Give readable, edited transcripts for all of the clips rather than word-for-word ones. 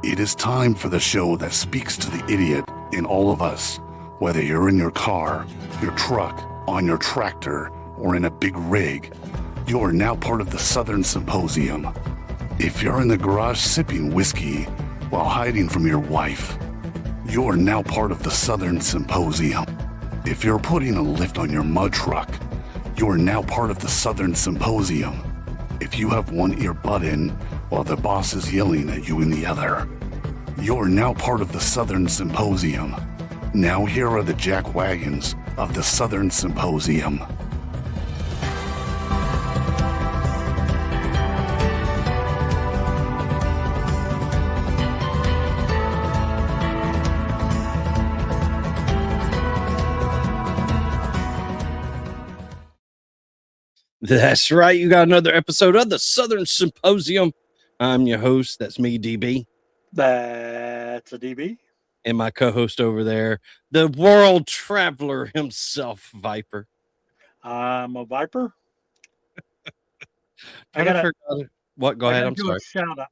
It is time for the show that speaks to the idiot in all of us. Whether you're in your car, your truck, on your tractor, or in a big rig, you are now part of the Southern Symposium. If you're in the garage sipping whiskey while hiding from your wife, you are now part of the Southern Symposium. If you're putting a lift on your mud truck, you are now part of the Southern Symposium. If you have one earbud in while the boss is yelling at you in the other, you're now part of the Southern Symposium. Now here are the jack wagons of the Southern Symposium. That's right. You got another episode of the Southern Symposium. I'm your host. That's me, DB. That's a DB. And my co-host over there, the world traveler himself, Viper. I'm a Viper. What? Go ahead. I'm sorry.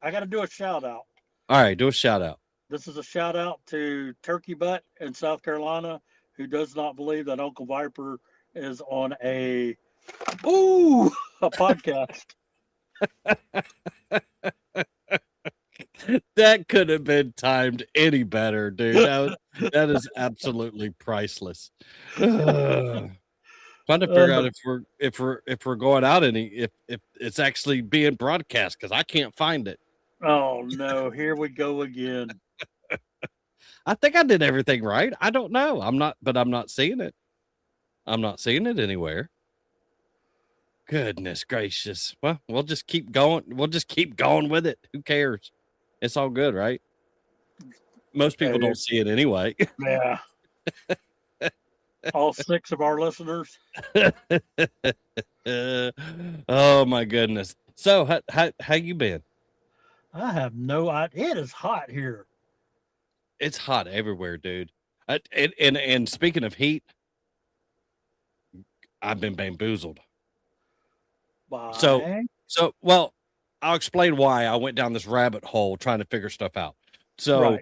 I got to do a shout out. All right. Do a shout out. This is a shout out to Turkey Butt in South Carolina, who does not believe that Uncle Viper is on a podcast. That could have been timed any better, dude. That is absolutely priceless. Trying to figure out if we're going out if it's actually being broadcast, because I can't find it. Oh no, here we go again. I think I did everything right. I don't know. I'm not seeing it. I'm not seeing it anywhere. Goodness gracious. Well, we'll just keep going. We'll just keep going with it. Who cares? It's all good, right? Most people don't see it anyway. Yeah. All 6 of our listeners. Oh my goodness. So how you been? I have no idea. It is hot here. It's hot everywhere, dude. And speaking of heat, I've been bamboozled. Why? So well, I'll explain why I went down this rabbit hole trying to figure stuff out. So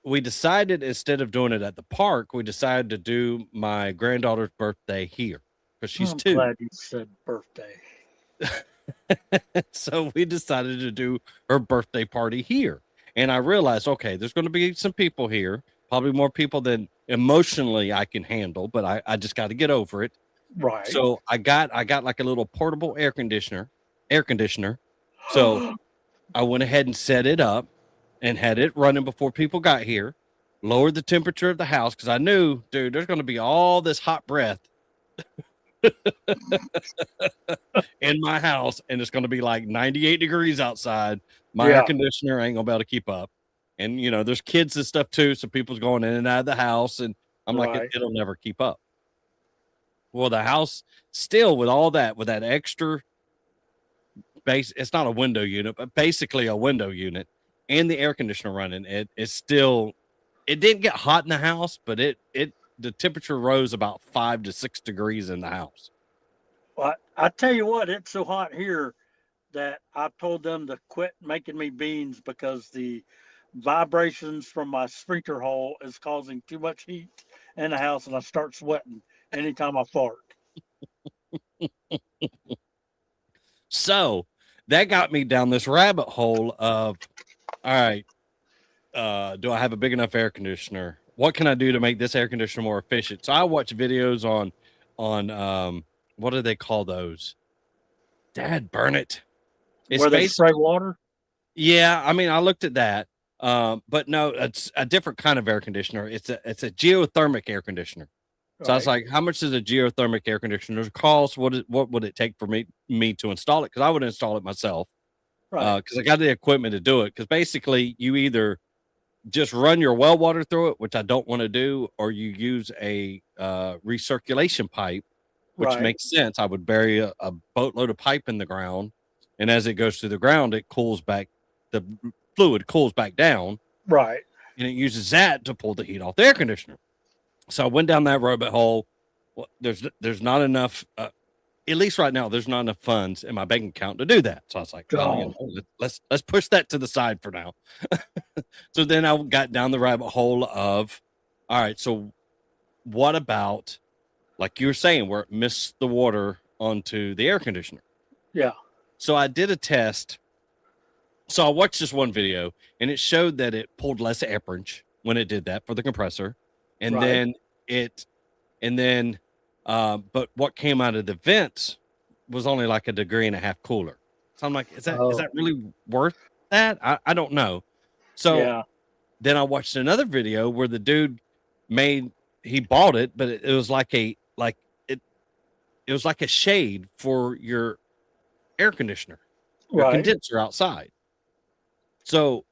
we decided, instead of doing it at the park, we decided to do my granddaughter's birthday here because she's 2. I'm glad you said birthday. So we decided to do her birthday party here. And I realized, okay, there's going to be some people here, probably more people than emotionally I can handle, but I just got to get over it. Right. So I got like a little portable air conditioner. So I went ahead and set it up and had it running before people got here, lowered the temperature of the house because I knew, dude, there's going to be all this hot breath in my house, and it's going to be like 98 degrees outside. My air conditioner ain't going to be able to keep up. And, there's kids and stuff too, so people's going in and out of the house, and I'm like, it'll never keep up. Well, the house still, with all that, with that extra base, it's not a window unit, but basically a window unit, and the air conditioner running, it didn't get hot in the house, but the temperature rose about 5 to 6 degrees in the house. Well, I tell you what, it's so hot here that I told them to quit making me beans because the vibrations from my sprinkler hole is causing too much heat in the house, and I start sweating anytime I fart. So that got me down this rabbit hole of, all right, do I have a big enough air conditioner? What can I do to make this air conditioner more efficient? So I watch videos on what do they call those? Dad, burn it. Where they spray water? Yeah, I mean, I looked at that, but no, it's a different kind of air conditioner. It's a geothermic air conditioner. So I was like, how much does a geothermic air conditioner cost? What would it take for me to install it? Because I would install it myself. Right. Because I got the equipment to do it. Because basically, you either just run your well water through it, which I don't want to do, or you use a recirculation pipe, which makes sense. I would bury a boatload of pipe in the ground, and as it goes through the ground, it cools back. The fluid cools back down. Right. And it uses that to pull the heat off the air conditioner. So I went down that rabbit hole. Well, there's not enough, at least right now, there's not enough funds in my bank account to do that. So I was like, let's push that to the side for now. So then I got down the rabbit hole of, all right, so what about, like you were saying, where it missed the water onto the air conditioner? Yeah. So I did a test. So I watched this one video and it showed that it pulled less amperage when it did that for the compressor. And Right. then but what came out of the vents was only like 1.5 degrees cooler. So I'm like, is that Oh. really worth that? I don't know. So Yeah. then I watched another video where the dude he bought it, but it was like it was like a shade for your air conditioner, your Right. condenser outside. So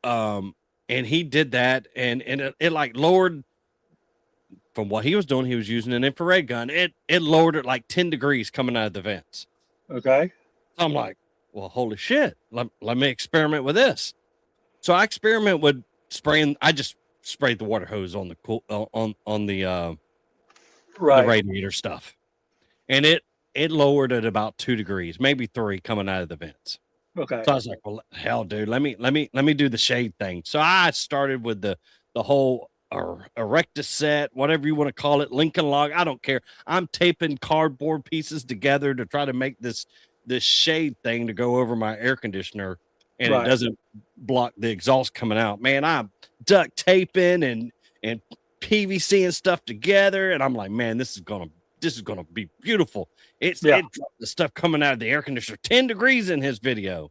and he did that and it like lowered from what he was doing. He was using an infrared gun. It lowered it like 10 degrees coming out of the vents. Okay. So I'm like, well, holy shit. Let me experiment with this. So I experiment with spraying. I just sprayed the water hose on the on the Right. radiator stuff. And it lowered it about 2 degrees, maybe 3 coming out of the vents. Okay. So I was like, well, hell, dude, let me do the shade thing. So I started with the whole Erectus set, whatever you want to call it, Lincoln log. I don't care. I'm taping cardboard pieces together to try to make this shade thing to go over my air conditioner, and it Right. doesn't block the exhaust coming out. Man, I'm duct taping and PVC and stuff together, and I'm like, man, this is gonna be beautiful. It dropped the stuff coming out of the air conditioner 10 degrees in his video.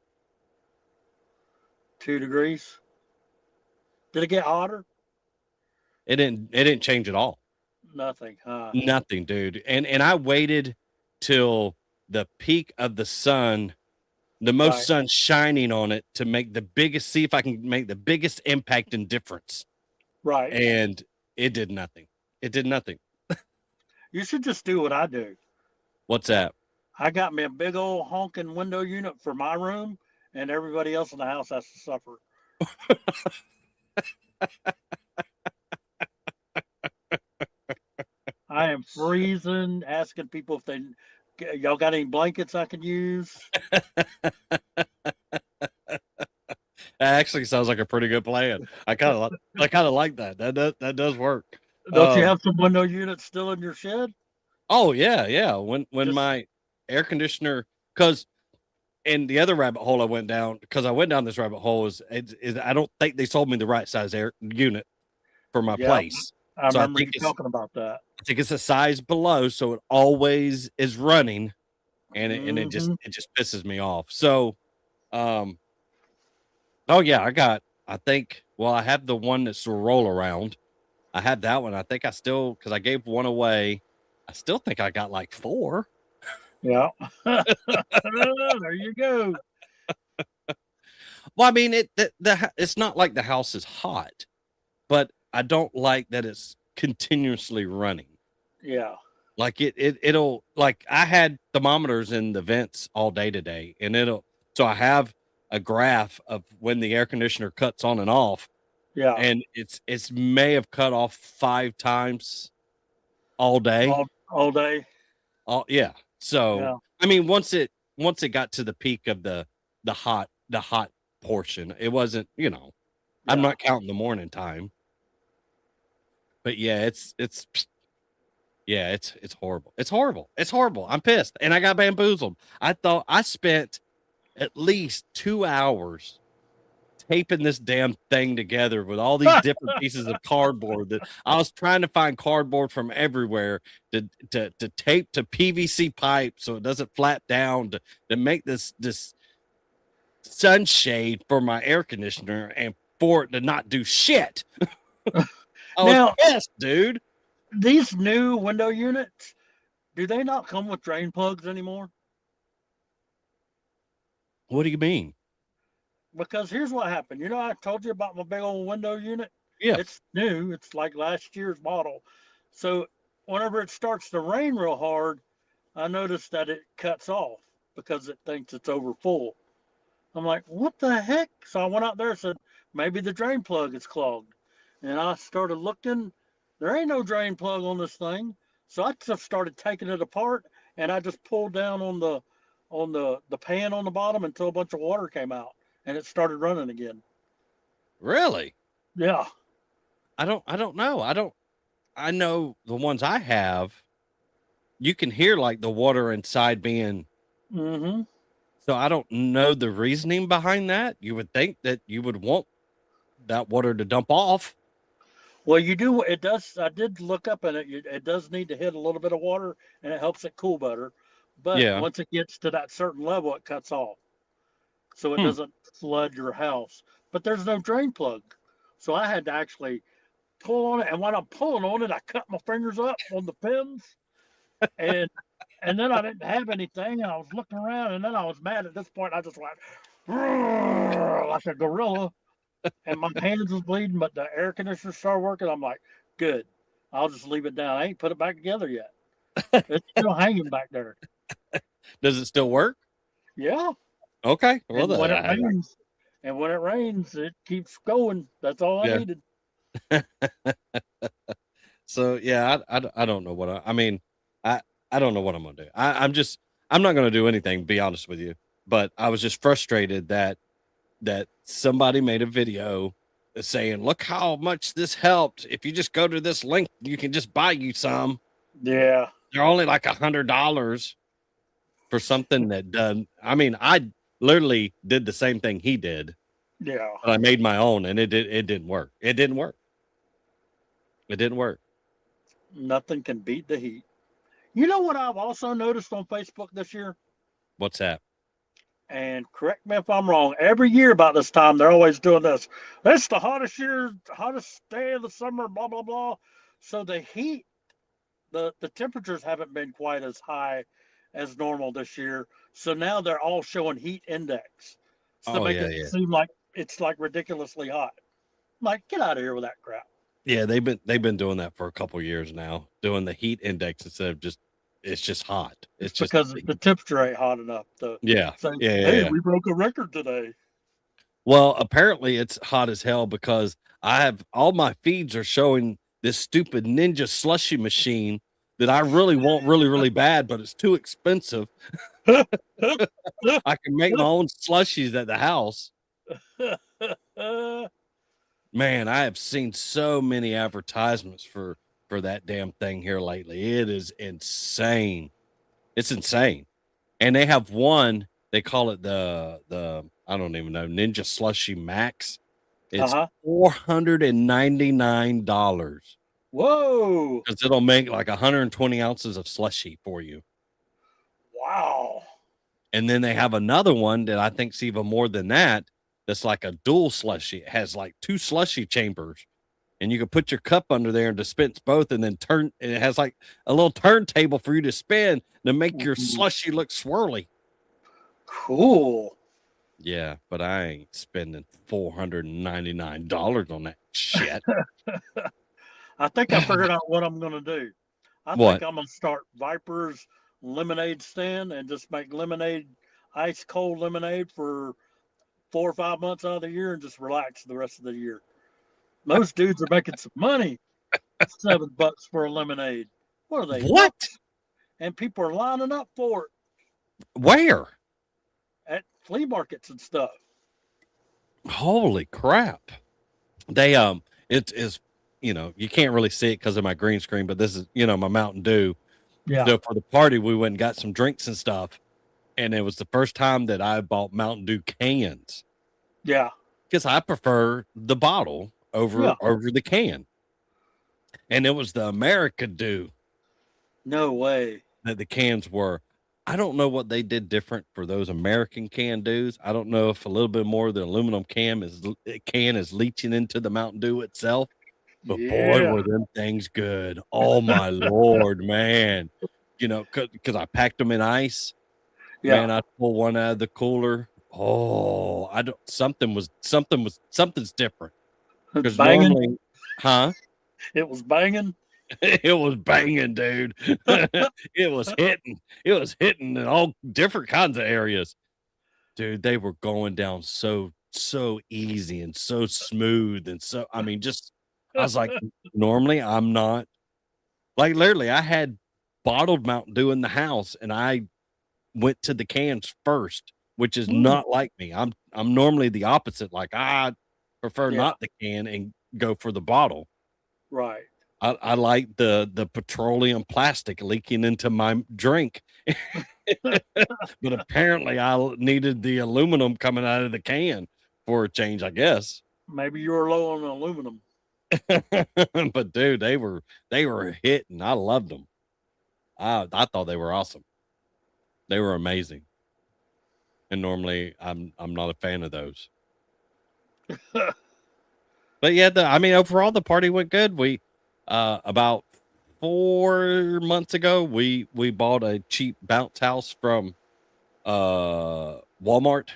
2 degrees. Did it get hotter? It didn't change at all. Nothing, huh? Nothing, dude. And I waited till the peak of the sun, the most Right. sun shining on it, to see if I can make the biggest impact and difference. Right. And it did nothing. It did nothing. You should just do what I do. What's that? I got me a big old honking window unit for my room, and everybody else in the house has to suffer. I am freezing, asking people if y'all got any blankets I can use. That actually sounds like a pretty good plan. I kind of like that. That does work. Don't you have some window units still in your shed? Oh yeah. When Just- my air conditioner, and the other rabbit hole I went down, because I went down this rabbit hole, is I don't think they sold me the right size air unit for my place. I So remember you talking about that. I think it's a size below, so it always is running, and it just pisses me off. So, oh yeah, I have the one that's a roll around. I have that one. I think because I gave one away, I still think I got like 4. Yeah. There you go. Well, I mean, it's not like the house is hot, but I don't like that it's continuously running. Yeah. Like it'll, like, I had thermometers in the vents all day today, and so I have a graph of when the air conditioner cuts on and off. Yeah. And it's may have cut off 5 times all day. All day. Yeah. So Yeah. I mean, once it got to the peak of the hot portion, it wasn't, I'm not counting the morning time. But yeah, it's horrible. It's horrible. It's horrible. I'm pissed. And I got bamboozled. I thought I spent at least 2 hours taping this damn thing together with all these different pieces of cardboard that I was trying to find cardboard from everywhere to tape to PVC pipe so it doesn't flap down, to make this sunshade for my air conditioner, and for it to not do shit. I was pissed, dude. These new window units, do they not come with drain plugs anymore? What do you mean? Because here's what happened. I told you about my big old window unit? Yeah. It's new. It's like last year's model. So whenever it starts to rain real hard, I noticed that it cuts off because it thinks it's over full. I'm like, what the heck? So I went out there and said, maybe the drain plug is clogged. And I started looking. There ain't no drain plug on this thing. So I just started taking it apart, and I just pulled down on the pan on the bottom until a bunch of water came out, and it started running again. Really? Yeah. I don't know. I know the ones I have, you can hear like the water inside being, Mm-hmm. so I don't know the reasoning behind that. You would think that you would want that water to dump off. Well, you do. It does. I did look up, and it does need to hit a little bit of water, and it helps it cool better. But Yeah. once it gets to that certain level, it cuts off, so it Hmm. doesn't flood your house. But there's no drain plug, so I had to actually pull on it. And when I'm pulling on it, I cut my fingers up on the pins, and then I didn't have anything, and I was looking around, and then I was mad at this point. I just went like a gorilla, and my hands was bleeding, but the air conditioner started working. I'm like, good. I'll just leave it down. I ain't put it back together yet. It's still hanging back there. Does it still work? Yeah. Okay. Well, And when it I- rains, it keeps going. That's all I yeah. needed. So yeah, I don't know what I mean. I don't know what I'm gonna do. I'm not gonna do anything. Be honest with you, but I was just frustrated that somebody made a video saying, "Look how much this helped. If you just go to this link, you can just buy you some. Yeah. They're only like $100 for something that done." I mean, I literally did the same thing he did, Yeah. but I made my own, and it didn't work. It didn't work. It didn't work. Nothing can beat the heat. You know what I've also noticed on Facebook this year? What's that? And correct me if I'm wrong. Every year about this time, they're always doing this. It's the hottest year, hottest day of the summer, blah blah blah. So the heat, the temperatures haven't been quite as high as normal this year. So now they're all showing heat index to Oh make yeah, it yeah. seem like it's like ridiculously hot. Like, get out of here with that crap. Yeah, they've been doing that for a couple years now, doing the heat index instead of just it's just hot. It's It's just because the temperature ain't hot enough to yeah, say, yeah, yeah, hey, yeah. we broke a record today. Well, apparently it's hot as hell because I have all my feeds are showing this stupid ninja slushy machine that I really want really, really bad, but it's too expensive. I can make my own slushies at the house. Man, I have seen so many advertisements for that damn thing here lately. It is insane. It's insane. And they have one, they call it the I don't even know, Ninja Slushy Max. It's Uh-huh. $499 Whoa. because it'll make like 120 ounces of slushy for you. Wow. And then they have another one that I think's even more than that. That's like a dual slushy. It has like two slushy chambers, and you can put your cup under there and dispense both, and then turn. And it has like a little turntable for you to spin to make your Mhm. slushy look swirly. Cool. Yeah, but I ain't spending $499 on that shit. I think I figured out what I'm going to do. I think What? I'm going to start Viper's lemonade stand and just make lemonade, ice cold lemonade for 4 or 5 months out of the year and just relax the rest of the year. Most dudes are making some money. $7 for a lemonade. What are they? What? Nuts? And people are lining up for it Where? at flea markets and stuff. Holy crap. They it is, you can't really see it because of my green screen, but this is, my Mountain Dew. Yeah. So for the party, we went and got some drinks and stuff. And it was the first time that I bought Mountain Dew cans Yeah. because I prefer the bottle Yeah. over the can. And it was the America Dew No way. that the cans were. I don't know what they did different for those American can Dews. I don't know if a little bit more of the aluminum can is leaching into the Mountain Dew itself. But boy, Yeah. were them things good. Oh my Lord, man. Because I packed them in ice. Yeah. Man, I pulled one out of the cooler. Oh, I don't something's different. Because Banging. normally, huh? It was banging. It was banging, dude. It was hitting. It was hitting in all different kinds of areas. Dude, they were going down so easy and so smooth and so I mean, just I was like, normally I'm not like literally I had bottled Mountain Dew in the house and I went to the cans first, which is Mm. not like me. I'm normally the opposite. Like prefer Yeah. not the can and go for the bottle. Right. I like the petroleum plastic leaking into my drink. But apparently I needed the aluminum coming out of the can for a change, I guess. Maybe you were low on aluminum. But dude, they were hitting. I loved them. I thought they were awesome. They were amazing. And normally I'm not a fan of those. But yeah, I mean, overall the party went good. We about 4 months ago we bought a cheap bounce house from Walmart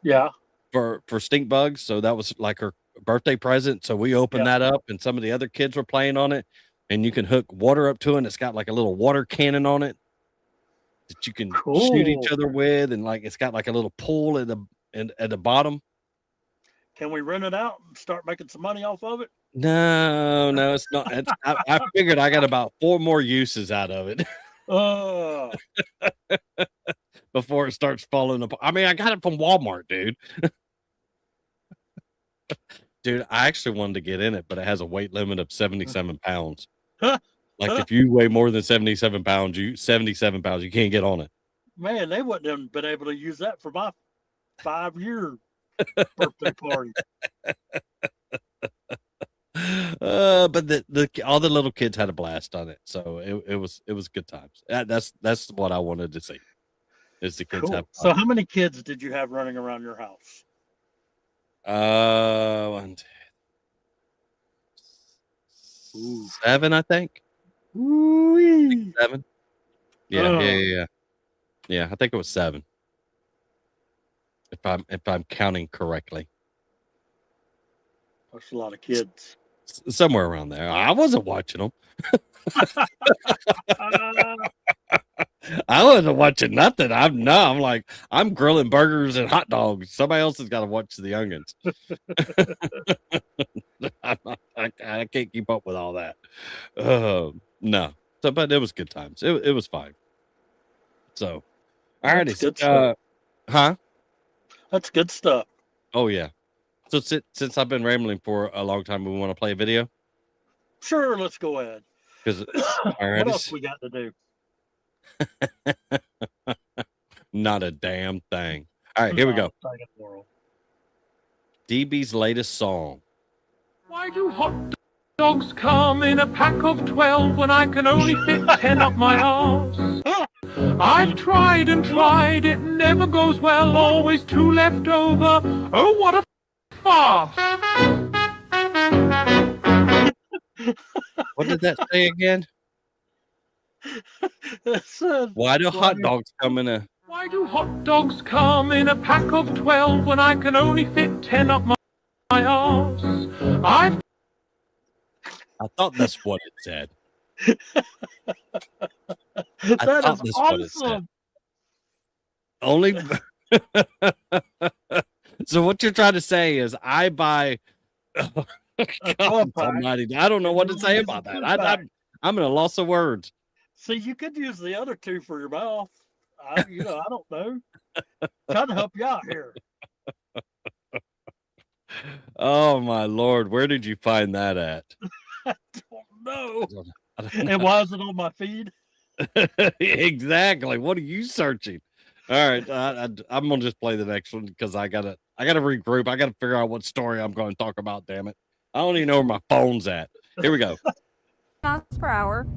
Yeah. for stink bugs. So that was like her birthday present. So we opened that up and some of the other kids were playing on it, and you can hook water up to it, and it's got like a little water cannon on it that you can shoot each other with, and like it's got like a little pool at the bottom. Can we rent it out and start making some money off of it? No, it's not. I figured I got about 4 more uses out of it before it starts falling apart. I mean, I got it from Walmart, dude. Dude, I actually wanted to get in it, but it has a weight limit of 77 pounds. Like if you weigh more than 77 pounds, you can't get on it. Man, they wouldn't have been able to use that for my 5-year birthday party. But all the little kids had a blast on it, so it was good times. That's what I wanted to see. Is the kids have fun. So how many kids did you have running around your house? 1, 2, 7, I think. Ooh-wee. 7. Yeah. I think it was 7. If I'm counting correctly. That's a lot of kids. Somewhere around there. I wasn't watching them. I wasn't watching nothing. I'm like, I'm grilling burgers and hot dogs. Somebody else has got to watch the youngins. I can't keep up with all that. No. So, but it was good times. It was fine. So, all right. Huh? That's good stuff. Oh yeah. So since I've been rambling for a long time, we want to play a video. Sure, let's go ahead. Because what else we got to do? Not a damn thing. All right, here we go. DB's latest song. Why do hot dogs come in a pack of 12 when I can only fit 10 up my arse? I've tried and tried, it never goes well, always 2 left over. Oh, what a farce! What did that say again? Why do hot dogs come in a... Why do hot dogs come in a pack of 12 when I can only fit 10 up my arse? I thought that's what it said. That is awesome. Only... So what you're trying to say is I buy... God almighty. I don't know what to say about that. I'm in a loss of words. See, you could use the other 2 for your mouth. I don't know. Trying to help you out here. Oh my Lord, where did you find that at? I don't know. And why is it on my feed? Exactly. What are you searching? All right, I'm gonna just play the next one because I gotta regroup. I gotta figure out what story I'm going to talk about. Damn it, I don't even know where my phone's at. Here we go. Miles per hour,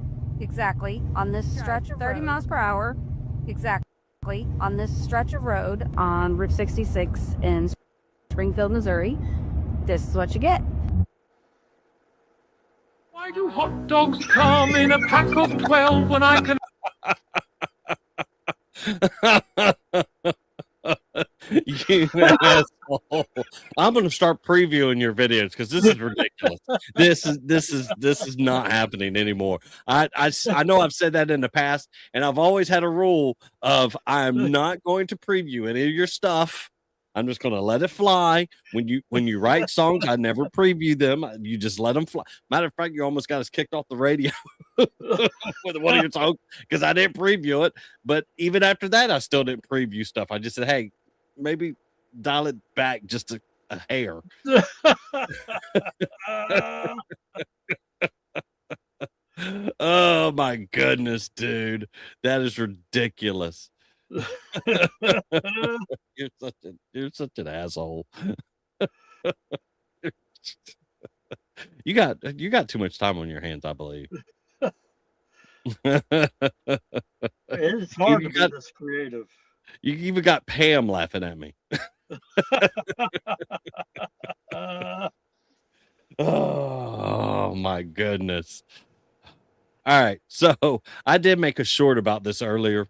exactly on this stretch. 30 miles per hour, exactly on this stretch of road on Route 66 in Springfield, Missouri. This is what you get. Why do hot dogs come in a pack of 12 when I can... You asshole. I'm gonna start previewing your videos because this is ridiculous. This is not happening anymore. I know I've said that in the past, and I've always had a rule of I'm not going to preview any of your stuff. I'm just gonna let it fly. When you write songs, I never preview them. You just let them fly. Matter of fact, you almost got us kicked off the radio with one of your songs because I didn't preview it. But even after that, I still didn't preview stuff. I just said, hey, maybe dial it back just a a hair. Oh my goodness, dude. That is ridiculous. You're such an asshole. You got too much time on your hands, I believe. It's hard to be this creative. You even got Pam laughing at me. Oh my goodness. All right. So I did make a short about this earlier.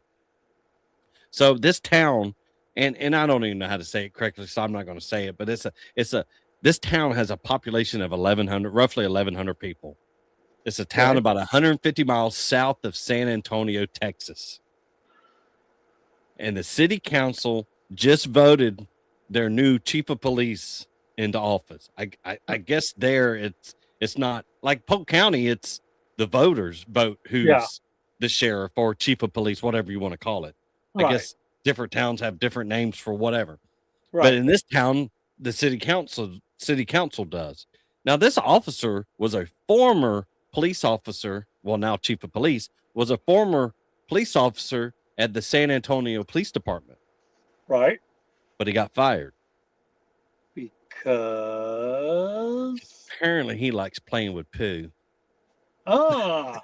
So this town, and I don't even know how to say it correctly, so I'm not going to say it, but this town has a population of roughly 1,100 people. It's a town Okay. about 150 miles south of San Antonio, Texas. And the city council just voted their new chief of police into office. I guess there it's not like Polk County, it's the voters vote who's the sheriff or chief of police, whatever you want to call it. I Right. guess different towns have different names for whatever. But Right. in this town, the city council does. Now, this officer was a former police officer, well, now chief of police, was a former police officer at the San Antonio Police Department, Right. but he got fired. Because Apparently, he likes playing with poo. ah,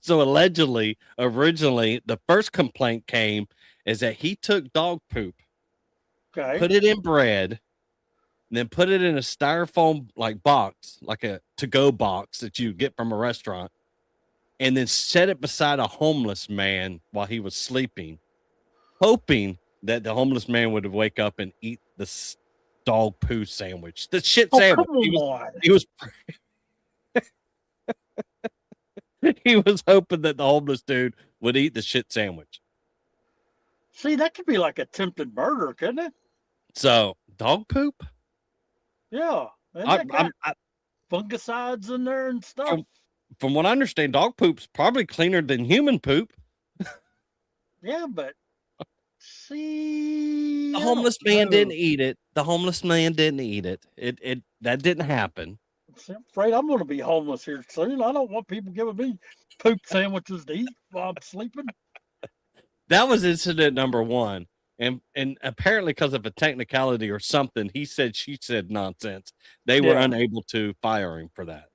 So allegedly, originally, the first complaint came is that he took dog poop, okay. put it in bread, and then put it in a styrofoam like box, like a to-go box that you get from a restaurant, and then set it beside a homeless man while he was sleeping, hoping that the homeless man would wake up and eat the dog poo sandwich. The shit Oh, sandwich. come on. He was he was hoping that the homeless dude would eat the shit sandwich. See, that could be like attempted murder, couldn't it? So dog poop. Yeah. And I, that got I, fungicides in there and stuff. from what I understand, dog poop's probably cleaner than human poop. Yeah, but see, The I homeless don't man know. didn't eat it. The homeless man didn't eat it. It that didn't happen. See, I'm afraid I'm going to be homeless here soon. I don't want people giving me poop sandwiches to eat while I'm sleeping. That was incident number one. And apparently because of a technicality or something, he said, she said nonsense. They were Yeah. unable to fire him for that.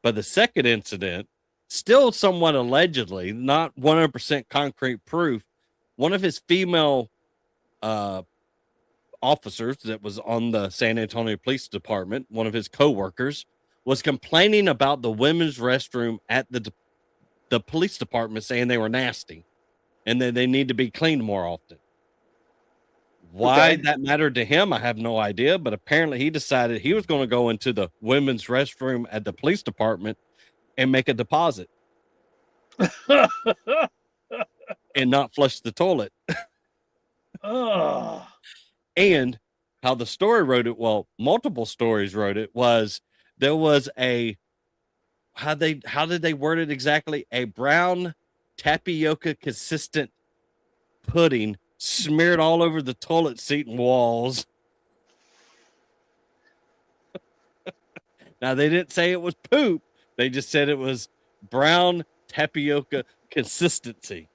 But the second incident, still somewhat allegedly, not 100% concrete proof, one of his female officers that was on the San Antonio Police Department, one of his coworkers, was complaining about the women's restroom at the police department, saying they were nasty and that they need to be cleaned more often. Why Okay. that mattered to him, I have no idea, but apparently he decided he was going to go into the women's restroom at the police department and make a deposit and not flush the toilet. Ugh. And how the story wrote it, well, multiple stories wrote it, was there was how did they word it exactly? A brown tapioca consistent pudding smeared all over the toilet seat and walls. Now, they didn't say it was poop. They just said it was brown tapioca consistency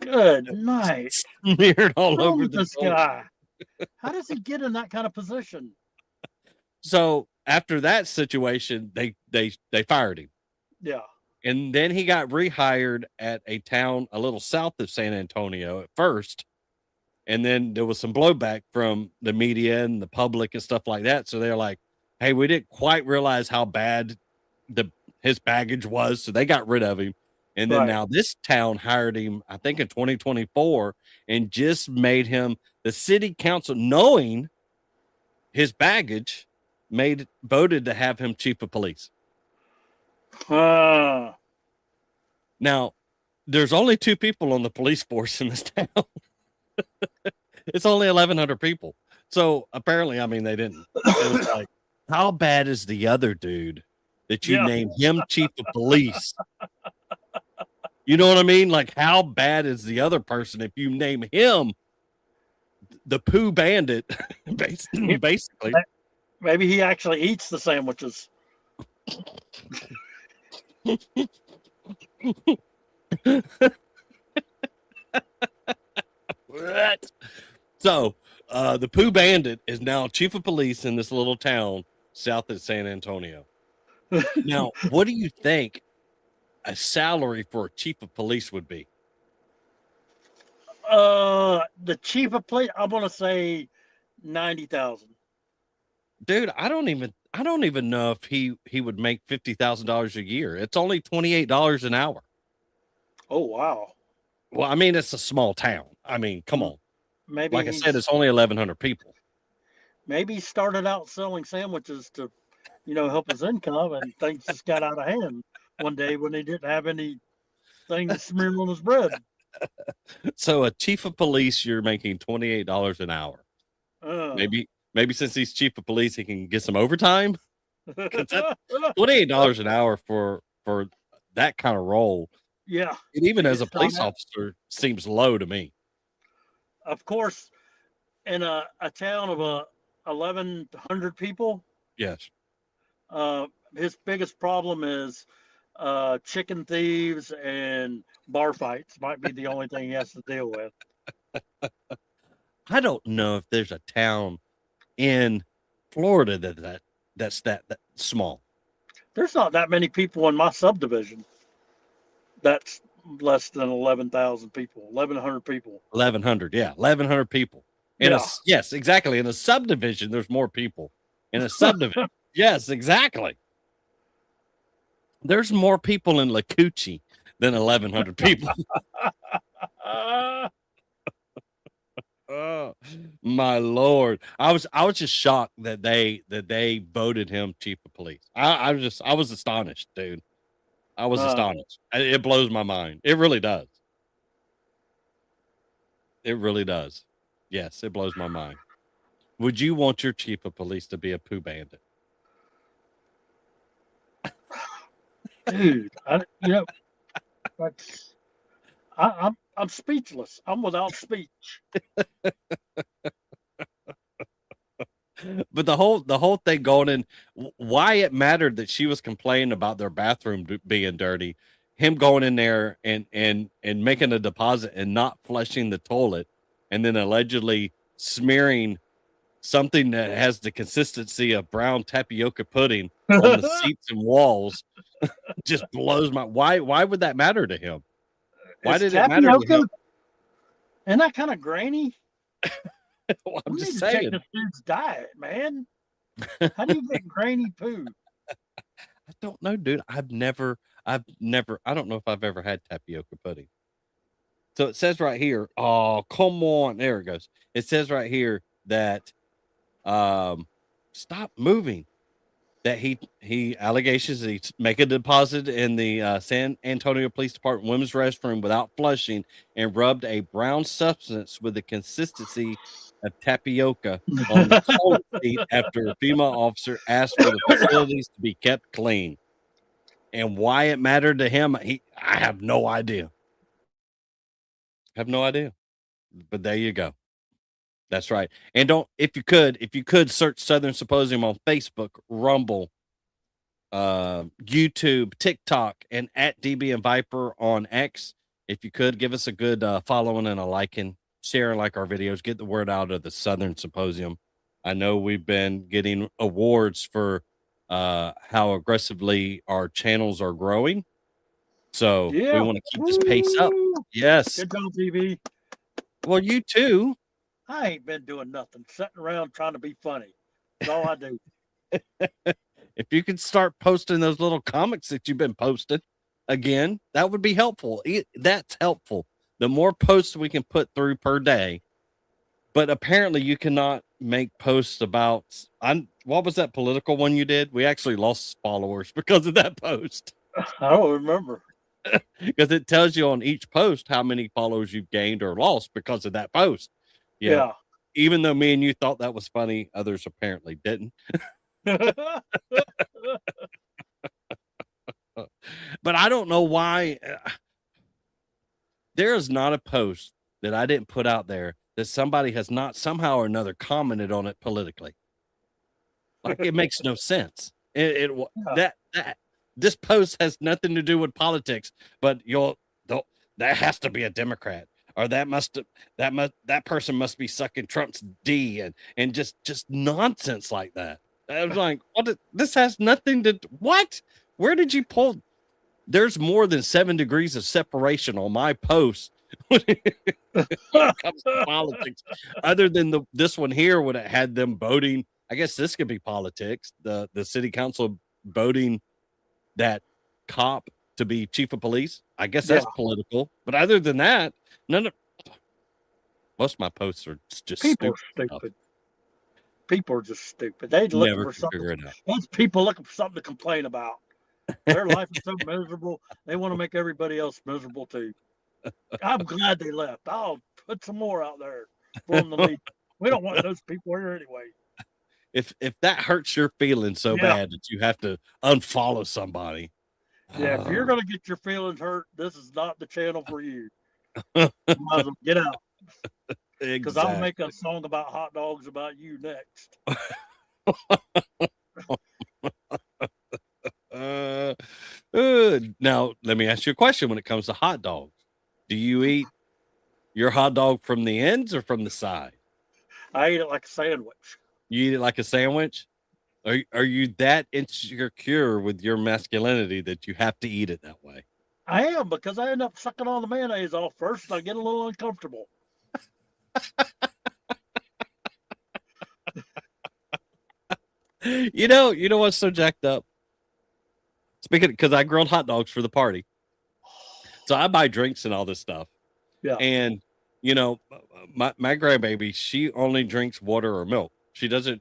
Good night. smeared all What's wrong over with the this toilet. guy? How does he get in that kind of position? So after that situation, they fired him. Yeah. And then he got rehired at a town a little south of San Antonio at first. And then there was some blowback from the media and the public and stuff like that. So they're like, hey, we didn't quite realize how bad his baggage was. So they got rid of him. And then Right. now this town hired him, I think in 2024, and just made him the city council, knowing his baggage, voted to have him chief of police. Uh, Now, there's only 2 people on the police force in this town. It's only 1,100 people. So apparently, I mean, they didn't. It was like, how bad is the other dude that you Yeah. named him chief of police? You know what I mean? Like, how bad is the other person if you name him the Pooh Bandit, basically. Maybe he actually eats the sandwiches. What? So, the Pooh Bandit is now chief of police in this little town south of San Antonio. Now, what do you think a salary for a chief of police would be? The chief of police, I'm gonna say 90,000. Dude, I don't even know if he would make $50,000 a year. It's only $28 an hour. Oh wow. Well, I mean, it's a small town. I mean, come on. Maybe Like I said, it's only 1,100 people. Maybe he started out selling sandwiches to, help his income, and things just got out of hand one day when he didn't have anything to smear on his bread. So a chief of police, you're making $28 an hour. Maybe since he's chief of police, he can get some overtime. $28 an hour for that kind of role. Yeah. And even as a police officer, seems low to me. Of course, in a town of 1,100 people. Yes. His biggest problem is chicken thieves and bar fights. Might be the only thing he has to deal with. I don't know if there's a town in Florida that's that small. There's not that many people in my subdivision. That's less than 11,000 people, 1,100 people. 1,100, yeah, 1,100 people. Yes, exactly. In a subdivision, there's more people. In a subdivision, yes, exactly. There's more people in La Coochie than 1,100 people. Oh, my Lord. I was just shocked that they voted him chief of police. I was astonished, dude. I was astonished. It blows my mind. It really does. It really does. Yes, it blows my mind. Would you want your chief of police to be a Pooh Bandit? Dude, I'm speechless. I'm without speech. But the whole thing going in, why it mattered that she was complaining about their bathroom being dirty, him going in there and making a deposit and not flushing the toilet, and then allegedly smearing something that has the consistency of brown tapioca pudding on the seats and walls, just blows my. Why would that matter to him? Why did it matter to him? Isn't that kind of grainy? Well, I'm just check saying. this dude's diet, man. How do you get grainy poo? I don't know, dude. I've never. I don't know if I've ever had tapioca pudding. So it says right here. Oh, come on. There it goes. It says right here that, stop moving. That he allegations that he make a deposit in the San Antonio Police Department women's restroom without flushing and rubbed a brown substance with the consistency of tapioca on the toilet seat after a female officer asked for the facilities to be kept clean. And why it mattered to him, I have no idea. But there you go. That's right. And if you could search Southern Symposium on Facebook, Rumble, YouTube, TikTok, and at DB and Viper on X. If you could give us a good following and a liking, share and like our videos, get the word out of the Southern Symposium. I know we've been getting awards for how aggressively our channels are growing. So we want to keep this pace up. Yes. Good job, DB. Well, you too. I ain't been doing nothing, sitting around trying to be funny. That's all I do. If you could start posting those little comics that you've been posting again, that would be helpful. That's helpful. The more posts we can put through per day. But apparently you cannot make posts about, what was that political one you did? We actually lost followers because of that post. I don't remember. Because it tells you on each post how many followers you've gained or lost because of that post. Yeah. Even though me and you thought that was funny, others apparently didn't. But I don't know why. There is not a post that I didn't put out there that somebody has not somehow or another commented on it politically. Like it makes no sense. That this post has nothing to do with politics, but that has to be a Democrat, or that person must be sucking Trump's D, and just nonsense like that. I was like, this has nothing to what? Where did you pull? There's more than 7 degrees of separation on my post when it comes to politics, other than this one here when it had them voting. I guess this could be politics. The city council voting that cop to be chief of police. I guess that's political. But other than that, most of my posts are just People stupid. are stupid. People are just stupid. They're looking for something. Those people looking for something to complain about. Their life is so miserable. They want to make everybody else miserable too. I'm glad they left. I'll put some more out there for them to leave. We don't want those people here anyway. If that hurts your feelings so bad that you have to unfollow somebody. Yeah, if you're gonna get your feelings hurt, this is not the channel for you. You might as well get out. Because I'll make a song about hot dogs about you next. Now, let me ask you a question when it comes to hot dogs. Do you eat your hot dog from the ends or from the side? I eat it like a sandwich. You eat it like a sandwich? Are you that insecure with your masculinity that you have to eat it that way? I am, because I end up sucking all the mayonnaise off first and I get a little uncomfortable. You know what's so jacked up? Speaking, because I grilled hot dogs for the party, so I buy drinks and all this stuff. Yeah, and my grandbaby, she only drinks water or milk. She doesn't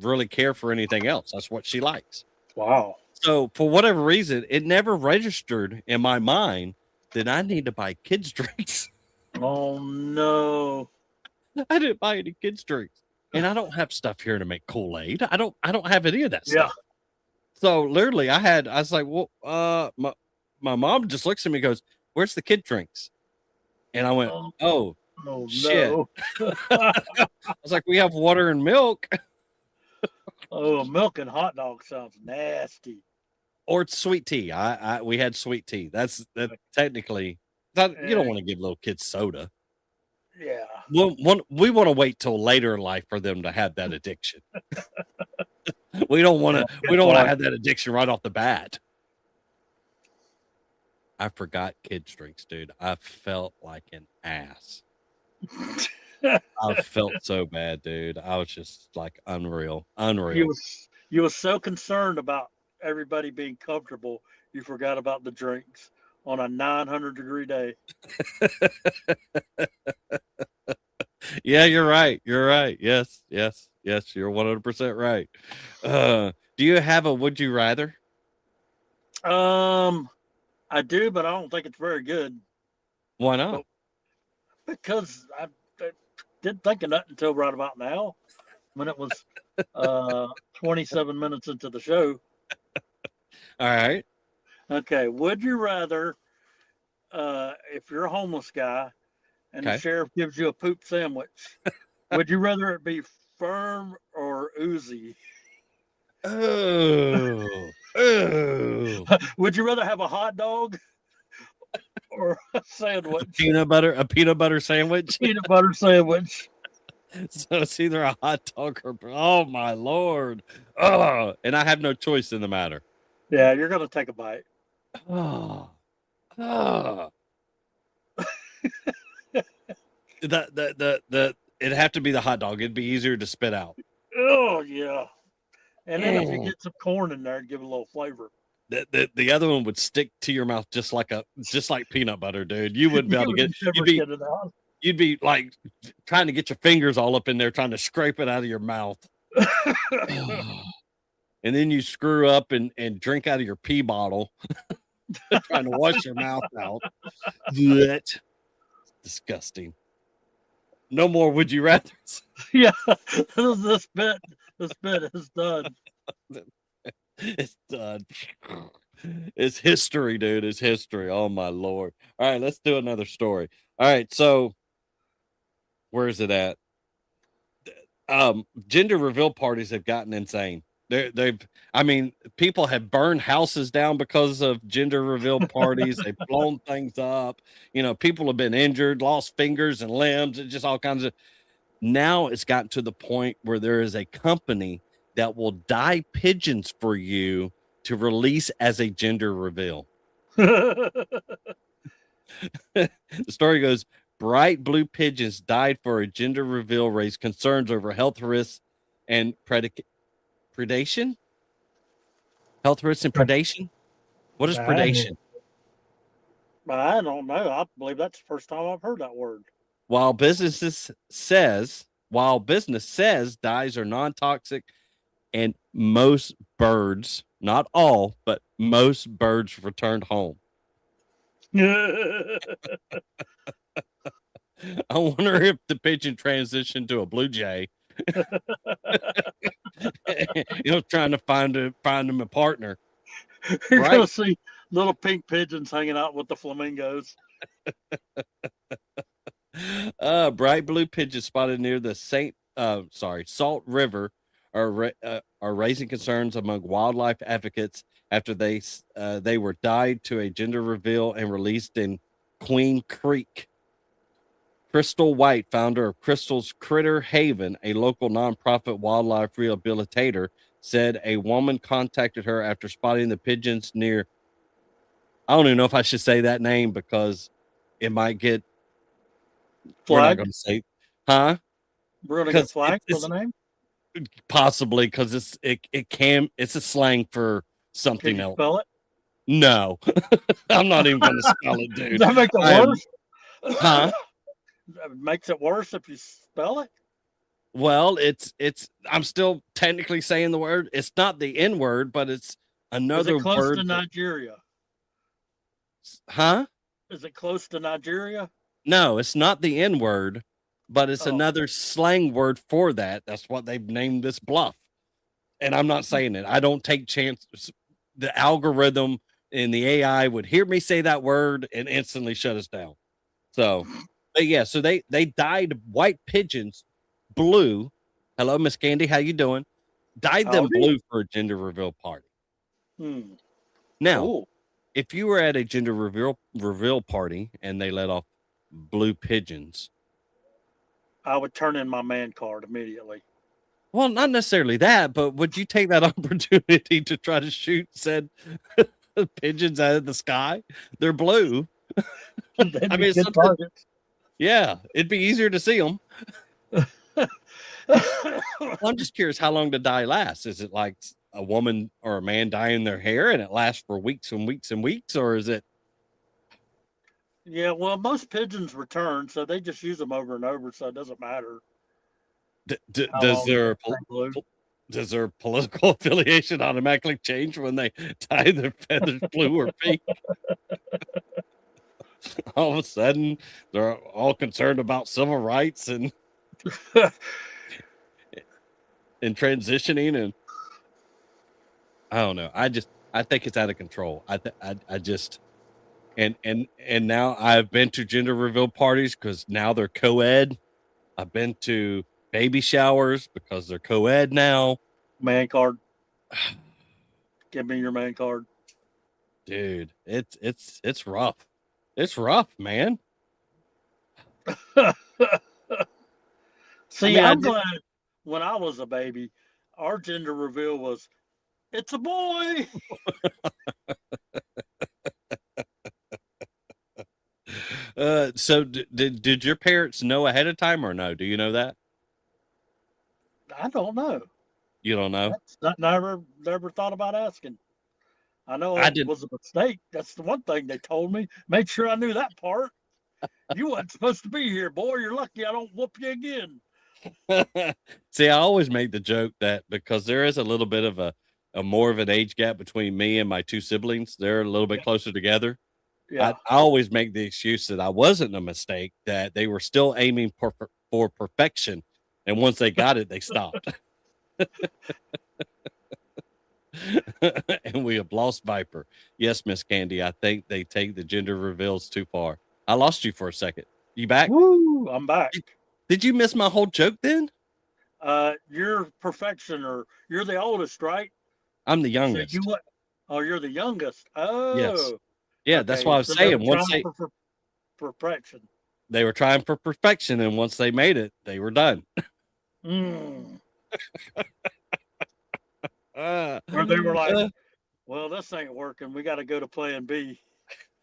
really care for anything else. That's what she likes. Wow. So for whatever reason, it never registered in my mind that I need to buy kids drinks. Oh no. I didn't buy any kids drinks, and I don't have stuff here to make Kool-Aid. I don't have any of that stuff. So literally I was like, well, my mom just looks at me and goes, "Where's the kid drinks?" And I went, oh shit. No. I was like, we have water and milk. Oh, milk and hot dog sounds nasty. Or it's sweet tea. We had sweet tea. That's technically you don't want to give little kids soda. Yeah. We want to wait till later in life for them to have that addiction. we don't want to have that addiction right off the bat. I forgot kids drinks, dude. I felt like an ass. I felt so bad, dude. I was just like unreal. You were so concerned about everybody being comfortable, you forgot about the drinks on a 900-degree day. Yeah, you're right. You're right. Yes. You're 100% right. Do you have a would you rather? I do, but I don't think it's very good. Why not? Because I didn't think of that until right about now, when it was 27 minutes into the show. All right. Okay. Would you rather, if you're a homeless guy and the sheriff gives you a poop sandwich, would you rather it be firm or oozy? Oh. Would you rather have a hot dog or a sandwich? A peanut butter sandwich. Peanut butter sandwich. So it's either a hot dog or oh my Lord. Oh, and I have no choice in the matter. Yeah, you're gonna take a bite. Oh. It'd have to be the hot dog. It'd be easier to spit out. Oh yeah. And then if you get some corn in there, give it a little flavor. The other one would stick to your mouth just like peanut butter, dude. You wouldn't be able to get it out. You'd be like trying to get your fingers all up in there, trying to scrape it out of your mouth. And then you screw up and drink out of your pee bottle, trying to wash your mouth out. That's disgusting. No more would you rather. Yeah, this bit is done. It's done. It's history, dude. It's history. Oh my Lord. All right, let's do another story. All right, so where is it at? Gender reveal parties have gotten insane. I mean, people have burned houses down because of gender reveal parties. They've blown things up. You know, people have been injured, lost fingers and limbs, and just all kinds of. Now it's gotten to the point where there is a company that will dye pigeons for you to release as a gender reveal. The story goes, bright blue pigeons dyed for a gender reveal raised concerns over health risks and predation? Health risks and predation? What is predation? I don't know. I believe that's the first time I've heard that word. While business says dyes are non-toxic and most birds, not all, but most birds returned home. I wonder if the pigeon transitioned to a blue jay. Trying to find him a partner. You're Right? gonna see little pink pigeons hanging out with the flamingos. Bright blue pigeons spotted near the Salt River are raising concerns among wildlife advocates after they were dyed to a gender reveal and released in Queen Creek. Crystal White, founder of Crystal's Critter Haven, a local nonprofit wildlife rehabilitator, said a woman contacted her after spotting the pigeons near. I don't even know if I should say that name because it might get. We're not going to say, huh? We're going to get flagged for the name? Possibly because it's a slang for something Can you else. spell it? No, I'm not even going to spell it, dude. Does that make it worse? Huh? It makes it worse if you spell it? Well, I'm still technically saying the word. It's not the N word, but it's another Is it close word. to Nigeria? Huh? Is it close to Nigeria? No, it's not the N word, but it's another slang word for that. That's what they've named this bluff. And I'm not saying it. I don't take chances. The algorithm and the AI would hear me say that word and instantly shut us down. So, but yeah, so they dyed white pigeons blue. Hello, Miss Candy, how you doing? Dyed them blue for a gender reveal party. Now, cool. If you were at a gender reveal party and they let off blue pigeons, I would turn in my man card immediately. Well, not necessarily that, but would you take that opportunity to try to shoot said pigeons out of the sky? They're blue. I mean, yeah, it'd be easier to see them. I'm just curious how long the dye lasts. Is it like a woman or a man dyeing their hair and it lasts for weeks and weeks and weeks, or is it? Yeah, well, most pigeons return, so they just use them over and over, so it doesn't matter. Does their political affiliation automatically change when they dye their feathers blue or pink? All of a sudden, they're all concerned about civil rights and and transitioning, and I don't know. I think it's out of control. I just and now I've been to gender reveal parties because now they're co-ed. I've been to baby showers because they're co-ed now. Man card. Give me your man card. Dude, it's rough. It's rough, man. See, I'm glad when I was a baby, our gender reveal was, it's a boy. So did your parents know ahead of time or no? Do you know that? I don't know. You don't know? Never thought about asking. I know it was a mistake. That's the one thing they told me. Made sure I knew that part. You weren't supposed to be here, boy. You're lucky I don't whoop you again. See, I always make the joke that because there is a little bit of a more of an age gap between me and my two siblings, they're a little bit closer together. Yeah. I always make the excuse that I wasn't a mistake, that they were still aiming for perfection. And once they got it, they stopped. And we have lost Viper. Yes, Miss Candy, I think they take the gender reveals too far. I lost you for a second. You back? Woo, I'm back. Did you miss my whole joke then? You're perfection, or you're the oldest, right? I'm the So youngest. you what? Oh, you're the youngest. Yes. Oh, Yeah, that's okay. why I was So they were saying once trying for perfection. they were trying for perfection, and once they made it, they were done. Mm. Uh, Or they were like, uh, well, this ain't working. We got to go to plan B.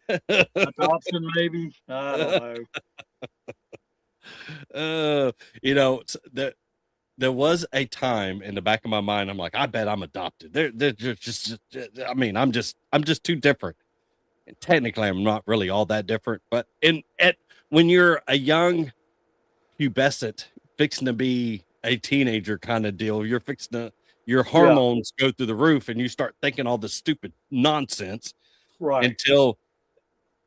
Adoption, maybe. I don't know. you know, there was a time in the back of my mind. I'm like, I bet I'm adopted. They're just. I mean, I'm just too different. And technically, I'm not really all that different. But when you're a young pubescent, fixing to be a teenager kind of deal, your hormones go through the roof, and you start thinking all this stupid nonsense. Right. Until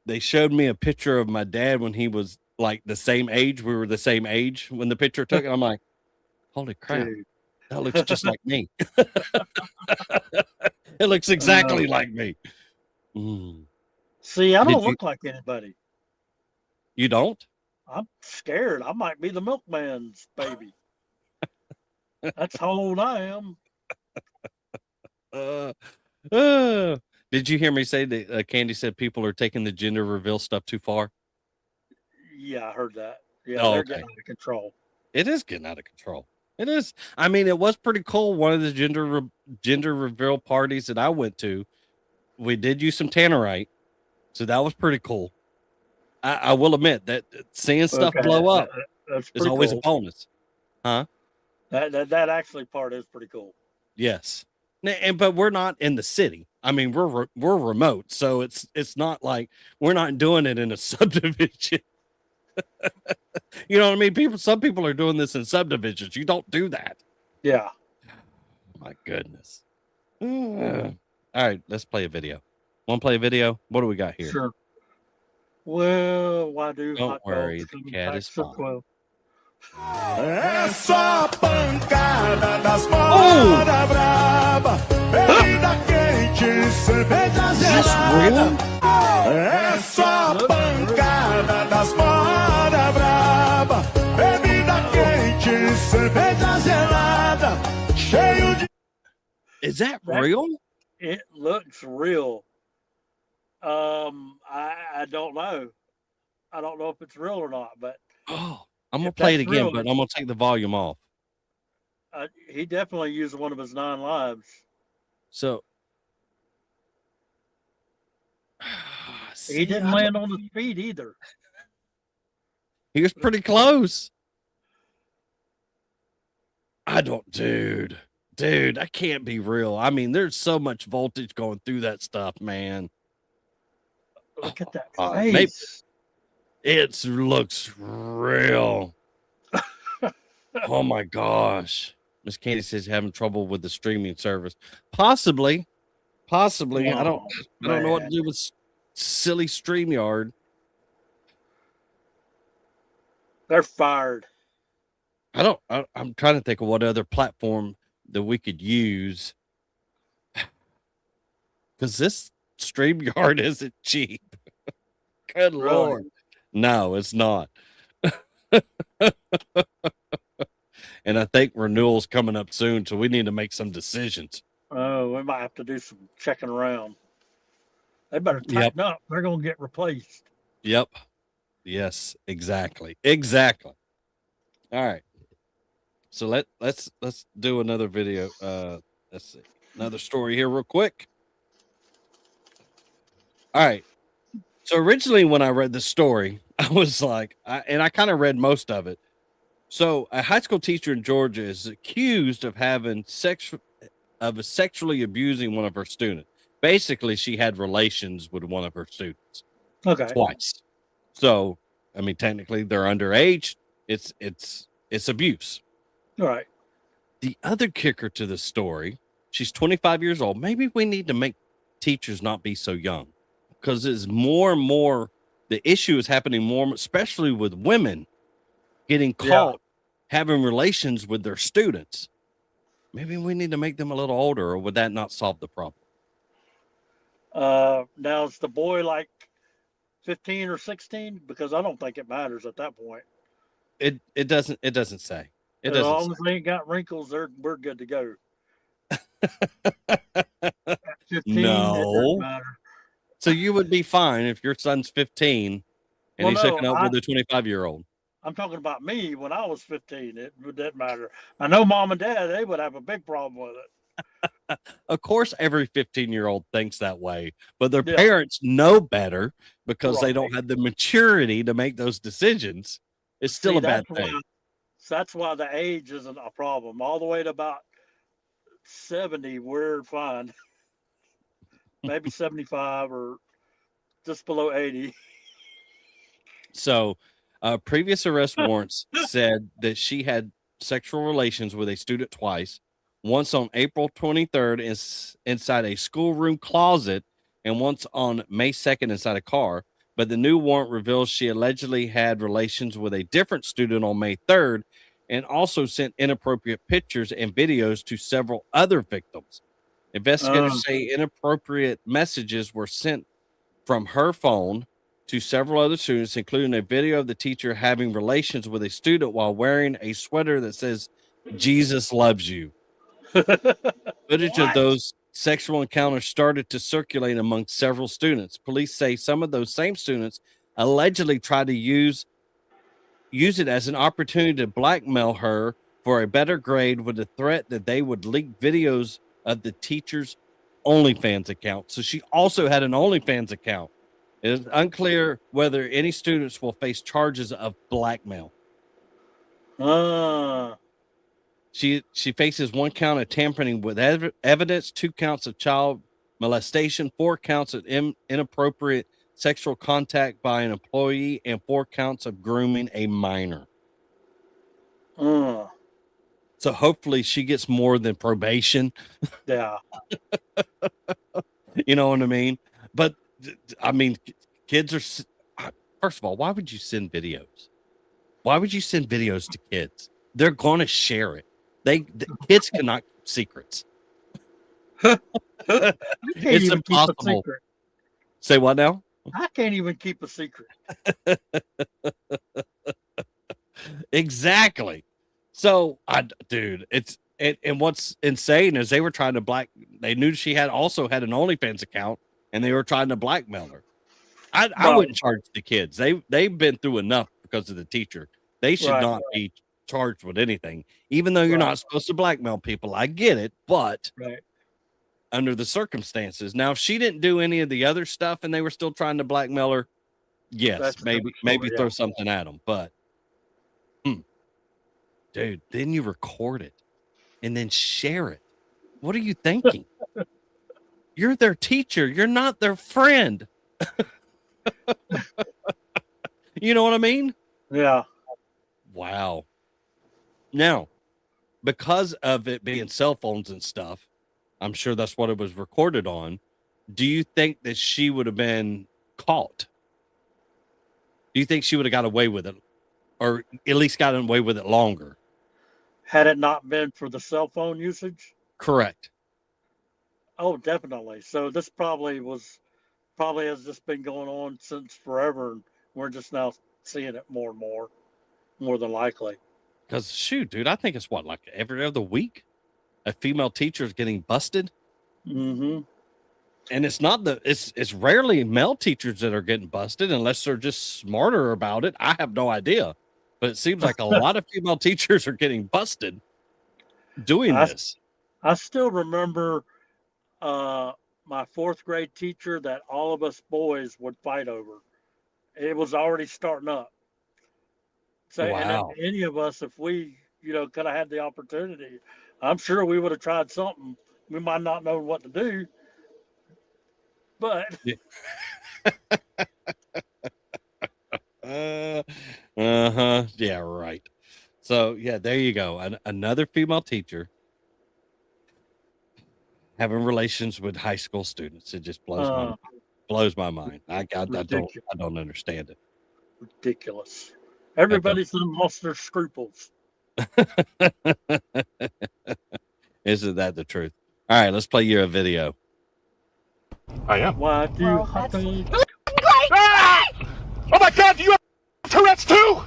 they showed me a picture of my dad when he was like the same age. We were the same age when the picture took, and I'm like, holy crap, Dude. that looks just like me. It looks exactly like me. See, I Did don't you- look like anybody. You don't? I'm scared. I might be the milkman's baby. That's how old I am. Did you hear me say that Candy said people are taking the gender reveal stuff too far? Yeah, I heard that. Yeah, Oh, they're okay. getting out of control. It is getting out of control. It is. I mean, it was pretty cool. One of the gender reveal parties that I went to, we did use some tannerite, so that was pretty cool. I will admit that seeing stuff blow up That's is pretty always cool. a bonus, huh? That actually part is pretty cool. Yes, but we're not in the city. I mean, we're remote, so it's not like we're not doing it in a subdivision. You know what I mean? Some people are doing this in subdivisions. You don't do that. Yeah. My goodness. All right, let's play a video. Want to play a video? What do we got here? Sure. Well, why do Don't hot worry, dogs the come in cat is packs of fine. 12? É só pancada das moda braba, bebida quente, cerveja gelada. É só pancada das moda braba, bebida quente, cerveja gelada. Cheio de. Is that real? It looks real. I don't know. I don't know if it's real or not, but Oh, I'm gonna If play it that's again, real, but I'm gonna take the volume off. he definitely used one of his 9 lives. So He didn't land on his feet either. He was pretty close. Dude, that can't be real. I mean, there's so much voltage going through that stuff, man. Look at that maybe- face. It looks real. Oh my gosh. Miss Candy says having trouble with the streaming service. Possibly. I don't know what to do with silly StreamYard. They're fired. I'm trying to think of what other platform that we could use. Because this StreamYard isn't cheap. Good Really? Lord. No, it's not. And I think renewal's coming up soon, so we need to make some decisions. Oh, we might have to do some checking around. They better tighten up. They're going to get replaced. Yep. Yes, exactly. All right. So let's do another video. Let's see. Another story here real quick. All right. So originally when I read the story, I was like, I kind of read most of it. So a high school teacher in Georgia is accused of sexually abusing one of her students. Basically, she had relations with one of her students. Okay. Twice. So, I mean, technically they're underage. It's abuse. All right. The other kicker to the story, she's 25 years old. Maybe we need to make teachers not be so young, because it's more and more, the issue is happening more, especially with women getting caught having relations with their students. Maybe we need to make them a little older, or would that not solve the problem? Now is the boy like 15 or 16? Because I don't think it matters at that point. It doesn't say. It As doesn't long say. as they ain't got wrinkles, we're good to go. At 15, it doesn't No. matter. So you would be fine if your son's 15 and Well, he's hooking up no, with a 25-year-old. I'm talking about me when I was 15. It didn't matter. I know mom and dad, they would have a big problem with it. Of course, every 15-year-old thinks that way, but their Yeah. parents know better because they Right. don't have the maturity to make those decisions. It's still See, a bad thing. That's why the age isn't a problem. All the way to about 70, we're fine. Maybe 75 or just below 80. So, previous arrest warrants said that she had sexual relations with a student twice, once on April 23rd inside a schoolroom closet, and once on May 2nd inside a car. But the new warrant reveals she allegedly had relations with a different student on May 3rd and also sent inappropriate pictures and videos to several other victims. Investigators say inappropriate messages were sent from her phone to several other students, including a video of the teacher having relations with a student while wearing a sweater that says, "Jesus loves you." Footage of those sexual encounters started to circulate among several students. Police say some of those same students allegedly tried to use it as an opportunity to blackmail her for a better grade with the threat that they would leak videos of the teacher's OnlyFans account. So she also had an OnlyFans account. It is unclear whether any students will face charges of blackmail. She faces 1 count of tampering with evidence, 2 counts of child molestation, 4 counts of inappropriate sexual contact by an employee, and 4 counts of grooming a minor. So hopefully she gets more than probation. Yeah. You know what I mean? But I mean, kids are, first of all, why would you send videos? Why would you send videos to kids? They're going to share it. The kids cannot keep secrets. It's impossible. Say what now? I can't even keep a secret. Exactly. So, dude, and what's insane is they were trying to they knew she also had an OnlyFans account, and they were trying to blackmail her. I wouldn't charge the kids. They've been through enough because of the teacher. They should not be charged with anything, even though you're not supposed to blackmail people. I get it, but under the circumstances. Now, if she didn't do any of the other stuff and they were still trying to blackmail her, yes, maybe throw something at them. But, dude, then you record it and then share it. What are you thinking? You're their teacher. You're not their friend. You know what I mean? Yeah. Wow. Now, because of it being cell phones and stuff, I'm sure that's what it was recorded on. Do you think that she would have been caught? Do you think she would have got away with it, or at least gotten away with it longer? Had it not been for the cell phone usage? Correct. Oh, definitely. So this probably has just been going on since forever, and we're just now seeing it more and more than likely. Because shoot, dude, I think it's like every other week a female teacher is getting busted. Mm-hmm. And it's rarely male teachers that are getting busted unless they're just smarter about it. I have no idea, but it seems like a lot of female teachers are getting busted doing this. I still remember my 4th grade teacher that all of us boys would fight over. It was already starting up. So, and any of us, if we, could have had the opportunity, I'm sure we would have tried something. We might not know what to do, but. Yeah, right. So, yeah, there you go. Another female teacher having relations with high school students. It just blows my mind. I don't understand it. Ridiculous. Everybody's lost their scruples. Isn't that the truth? All right, let's play you a video. I am. Why do hot dogs? Ah! Oh my God! Do you have Tourette's too?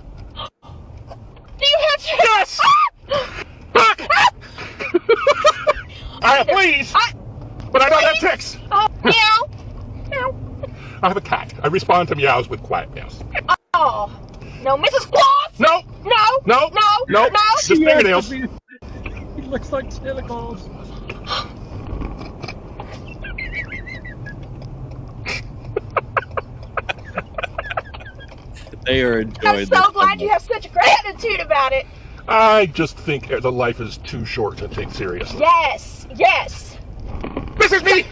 Quiet, please. But I don't have ticks. Oh, meow. Meow. I have a cat. I respond to meows with quiet meows. Oh. No, Mrs. Claus. No. No. No. No. No. No. Just fingernails. He looks like Santa Claus. They are I'm enjoying so this. glad you have such a gratitude about it. I just think the life is too short to take seriously. Yes. Yes. This is me.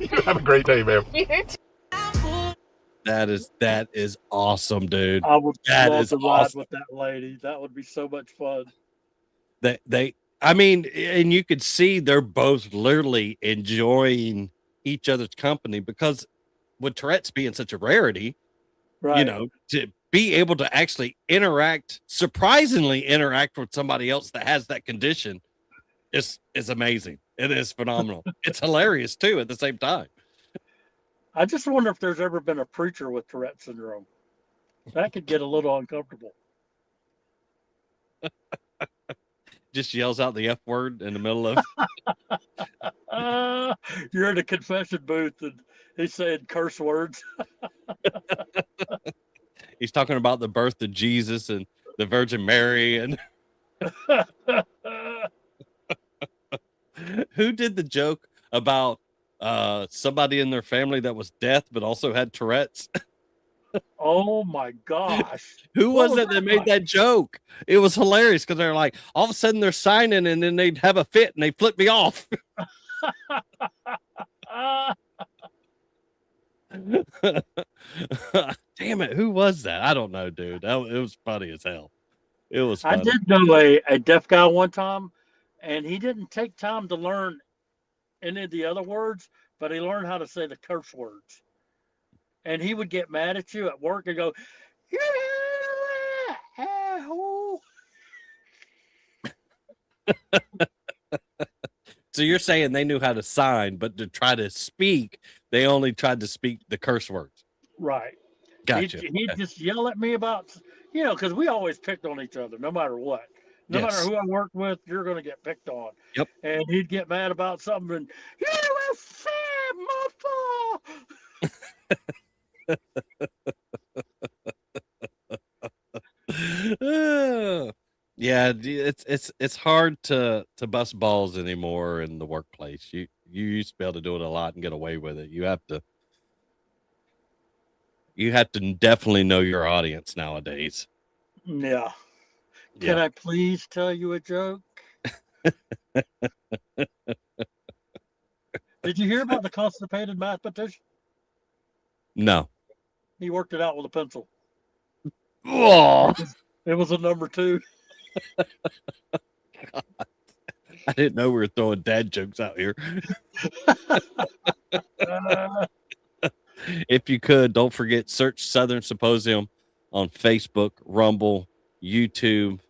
You have a great day, ma'am. You too. That is awesome, dude. I would That love is to ride awesome. with that lady. That would be so much fun. I mean, and you could see they're both literally enjoying each other's company because with Tourette's being such a rarity, Right. you know, to be able to actually surprisingly interact with somebody else that has that condition is amazing. It is phenomenal. It's hilarious too at the same time. I just wonder if there's ever been a preacher with Tourette syndrome. That could get a little uncomfortable. Just yells out the F word in the middle of You're in a confession booth and he's saying curse words. he's talking about the birth of Jesus and the Virgin Mary and who did the joke about somebody in their family that was deaf but also had Tourette's? Oh my gosh. Who What was was it that that made like? that joke? It was hilarious because they're like, all of a sudden they're signing and then they'd have a fit and they flip me off. Damn it, who was that? I don't know, dude. It was funny as hell. It was funny. I did know a deaf guy one time, and he didn't take time to learn any of the other words, but he learned how to say the curse words. And he would get mad at you at work and go, "Asshole." So you're saying they knew how to sign, but to try to speak, they only tried to speak the curse words. Right. Gotcha. He'd just yell at me about, because we always picked on each other, no matter what. No matter Yes. who I worked with, you're going to get picked on. Yep. And he'd get mad about something, and you a fat Yeah, it's hard to bust balls anymore in the workplace. You used to be able to do it a lot and get away with it. You have to definitely know your audience nowadays. Yeah. Can I please tell you a joke? Did you hear about the constipated mathematician? No. He worked it out with a pencil. Oh, It was a number 2. I didn't know we were throwing dad jokes out here. If you could, don't forget, search Southern Symposium on Facebook, Rumble, YouTube,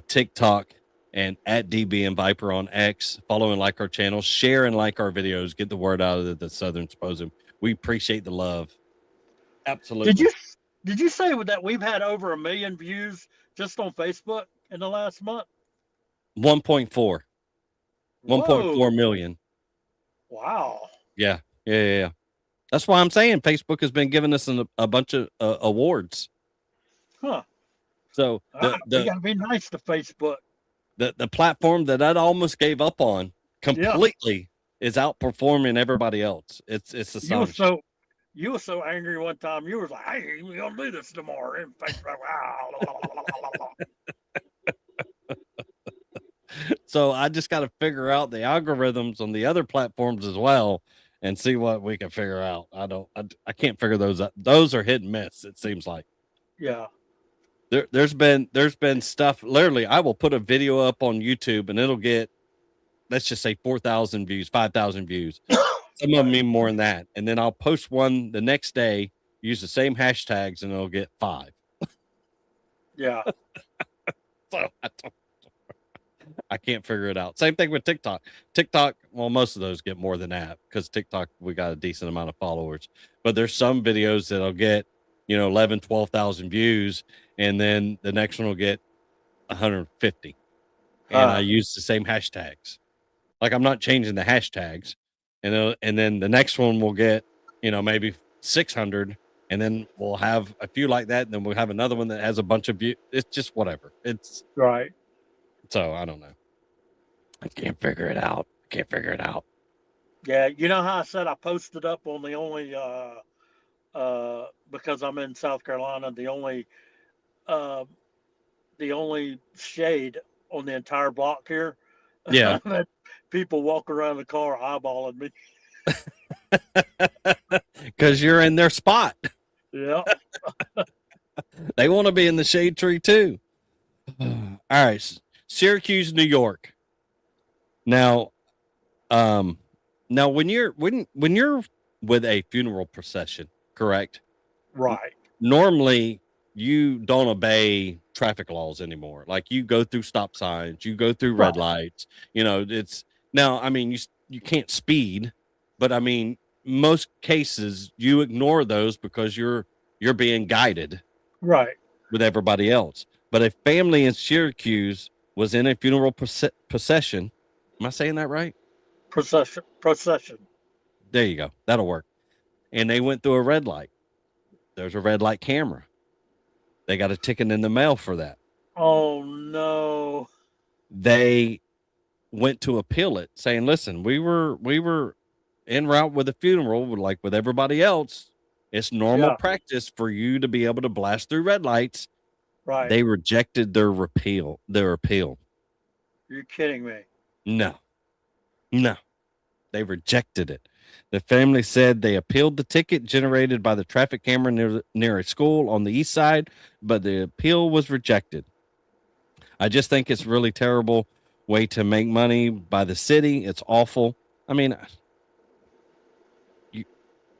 TikTok, and at DB and Viper on X. Follow and like our channel, share and like our videos, get the word out of the Southern Symposium. We appreciate the love. Absolutely. Did you say that we've had over 1 million views just on Facebook in the last month? 1.4. Whoa. 1.4 million. Wow. Yeah. That's why I'm saying Facebook has been giving us a bunch of awards. Huh. So You gotta be nice to Facebook. the platform that I almost gave up on completely is outperforming everybody else. It's astonishing. You were so angry one time. You was like, "I ain't even gonna do this tomorrow." In Facebook. So I just got to figure out the algorithms on the other platforms as well and see what we can figure out. I can't figure those out. Those are hit and miss, it seems like. Yeah. There's been stuff, literally, I will put a video up on YouTube and it'll get, let's just say 4,000 views, 5,000 views. Some of them even more than that. And then I'll post one the next day, use the same hashtags, and it'll get 5. Yeah. So I can't figure it out. Same thing with TikTok. TikTok, well, most of those get more than that because TikTok, we got a decent amount of followers. But there's some videos that'll get, 11, 12,000 views, and then the next one will get 150. and I use the same hashtags. Like I'm not changing the hashtags, and then the next one will get, maybe 600, and then we'll have a few like that, and then we'll have another one that has a bunch of views. It's just whatever. It's Right. so I don't know. I can't figure it out. Yeah, you know how I said I posted up on the only because I'm in South Carolina, uh the only shade on the entire block here. Yeah, That people walk around the car eyeballing me. because you're in their spot. Yeah. They want to be in the shade tree too. All right, Syracuse, New York. Now, when you're with a funeral procession, correct? Right. Normally, you don't obey traffic laws anymore. Like you go through stop signs, you go through red lights. It's now. I mean, you can't speed, but I mean, most cases you ignore those because you're being guided Right. with everybody else. But a family in Syracuse was in a funeral procession. Am I saying that right? Procession. There you go. That'll work. And they went through a red light. There's a red light camera. They got a ticket in the mail for that. Oh no. They went to appeal it, saying, "Listen, we were en route with a funeral, like with everybody else. It's normal practice for you to be able to blast through red lights." Right. They rejected their appeal. You're kidding me. No, they rejected it. The family said they appealed the ticket generated by the traffic camera near a school on the east side, but the appeal was rejected. I just think it's really terrible way to make money by the city. It's awful. I mean,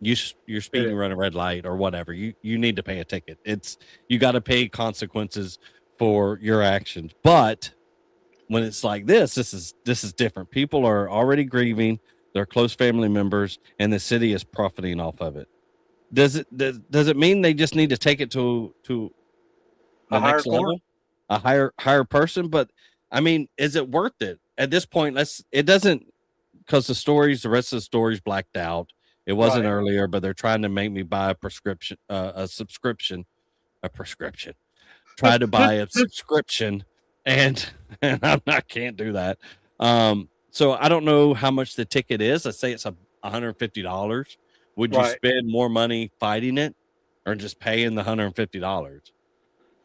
you're speeding, run a red light or whatever. You need to pay a ticket. You got to pay consequences for your actions. But when it's like this is different. People are already grieving their close family members, and the city is profiting off of it. Does it mean they just need to take it to the next level, a higher person? But I mean, is it worth it at this point? It doesn't, because the rest of the story's blacked out. It wasn't earlier, but they're trying to make me buy a prescription. Try to buy a subscription, and I can't do that. So I don't know how much the ticket is. Let's say it's $150. Would you spend more money fighting it, or just paying the $150?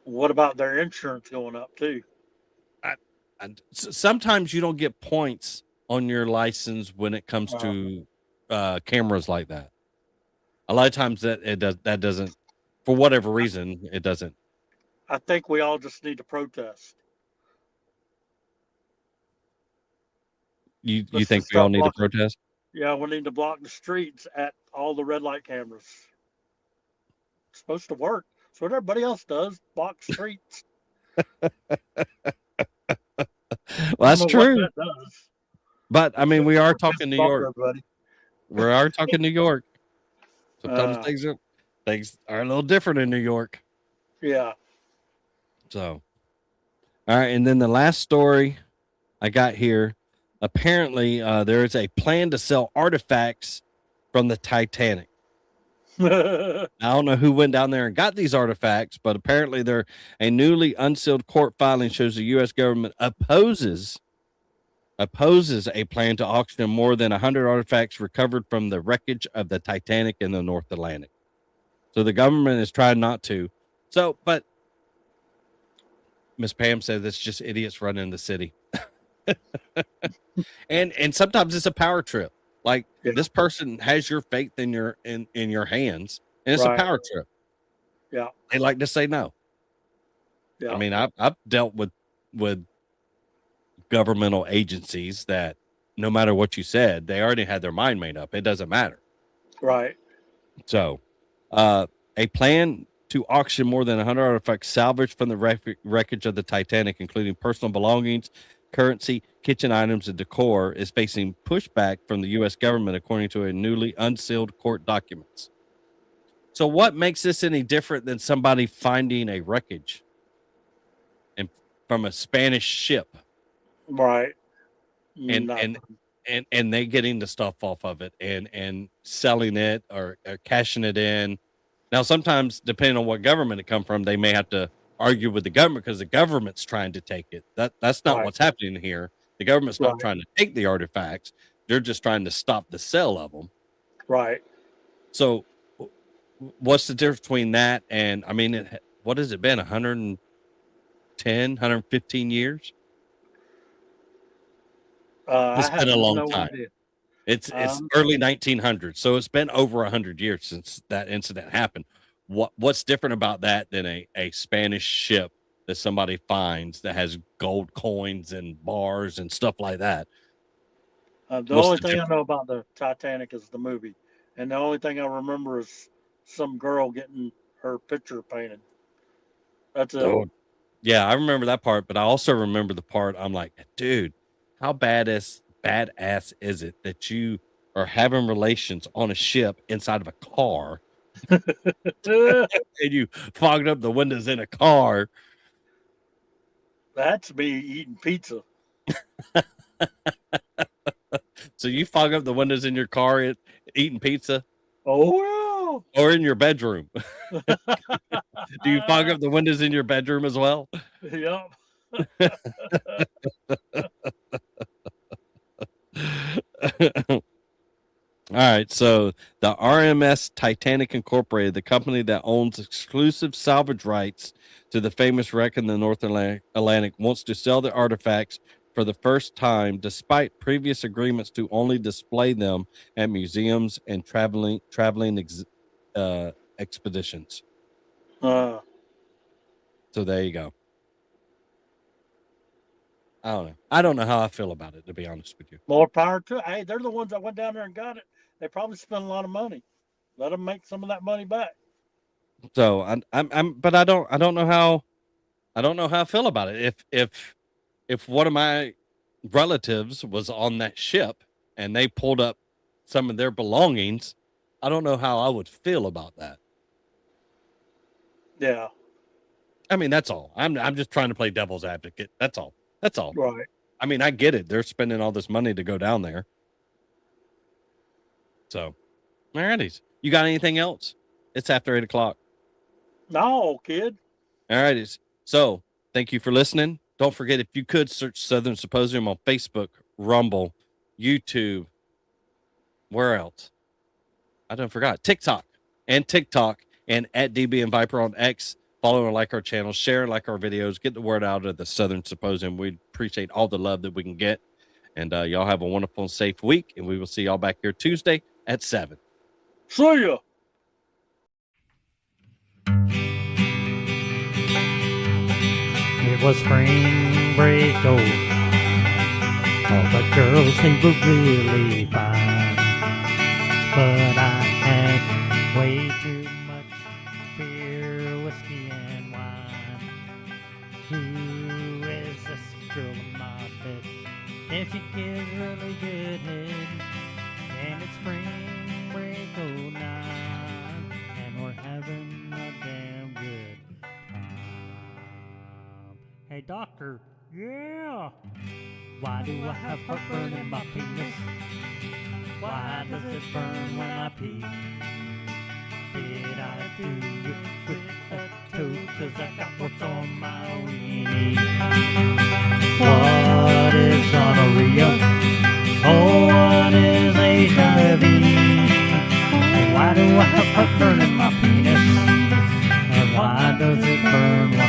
What about their insurance going up too? Sometimes you don't get points on your license when it comes to cameras like that. A lot of times that doesn't, for whatever reason, it doesn't. I think we all just need to protest. You think we all need to protest? Yeah, we need to block the streets at all the red light cameras. It's supposed to work. That's what everybody else does. Block streets. Well, that's true. That does. But I mean, we are talking New York. Everybody. We are talking New York. Sometimes things are a little different in New York. Yeah. So, all right, and then the last story I got here. Apparently, there is a plan to sell artifacts from the Titanic. I don't know who went down there and got these artifacts, but apparently a newly unsealed court filing shows the U.S. government opposes a plan to auction more than 100 artifacts recovered from the wreckage of the Titanic in the North Atlantic. So the government is trying not to. So, but Miss Pam says it's just idiots running the city. and sometimes it's a power trip. Like this person has your faith in your hands, and it's a power trip. Yeah, they like to say no. Yeah, I mean, I've dealt with governmental agencies that no matter what you said, they already had their mind made up. It doesn't matter. Right. So, a plan to auction more than 100 artifacts salvaged from the wreckage of the Titanic, including personal belongings, currency, kitchen items, and decor, is facing pushback from the U.S. government, according to a newly unsealed court documents. So what makes this any different than somebody finding a wreckage from a Spanish ship? Right. and Nothing. and they getting the stuff off of it and selling it or cashing it in. Now, sometimes depending on what government it come from, they may have to argue with the government because the government's trying to take it. That's not Right. what's happening here. The government's not Right. trying to take the artifacts. They're just trying to stop the sale of them. Right. So what's the difference between that and, I mean, what has it been? 110, 115 years? It's I been have a long no time. idea. It's Um, early 1900s, so it's been over 100 years since that incident happened. What's different about that than a Spanish ship that somebody finds that has gold coins and bars and stuff like that? the What's only the thing I difference? know about the Titanic is the movie, and the only thing I remember is some girl getting her picture painted. That's it. Oh, yeah, I remember that part, but I also remember the part I'm like, dude, how badass is it that you are having relations on a ship inside of a car and you fogged up the windows in a car? That's me eating pizza. So you fog up the windows in your car eating pizza Oh or in your bedroom? Do you fog up the windows in your bedroom as well? well. Yep. All right, so the RMS Titanic Incorporated, the company that owns exclusive salvage rights to the famous wreck in the North Atlantic, wants to sell the artifacts for the first time, despite previous agreements to only display them at museums and traveling expeditions. Uh, So there you go. I don't know. I don't know how I feel about it, to be honest with you. more power to it. Hey, they're the ones that went down there and got it. They probably spent a lot of money. Let them make some of that money back. So but I don't know how I feel about it. If one of my relatives was on that ship and they pulled up some of their belongings, I don't know how I would feel about that. Yeah. I mean, that's all. I'm just trying to play devil's advocate. That's all. That's all. Right. I mean, I get it. They're spending all this money to go down there. So, alrighties. You got anything else? It's after 8:00. No, kid. Alrighties. So, thank you for listening. Don't forget, if you could search Southern Symposium on Facebook, Rumble, YouTube, where else? I don't forgot. TikTok, and at DB and Viper on X. Follow and like our channel, share and like our videos, get the word out of the Southern Symposium. We appreciate all the love that we can get. And y'all have a wonderful and safe week. And we will see y'all back here Tuesday at 7. See ya. It was spring break, oh, all the girls, they were really fine. But I had way too much beer, whiskey, and wine. Who is this girl in my bed? And she gives really good head. And it's spring break, oh, 9, and we're having a damn good time. Hey, doctor. Yeah. Why do I have heartburn in my penis? Why does it burn when I pee? Did I do it with a toad? 'Cause I got warts on my weenie. What is gonorrhea? Oh, what is HIV? And why do I have heartburn in my penis? And why does it burn when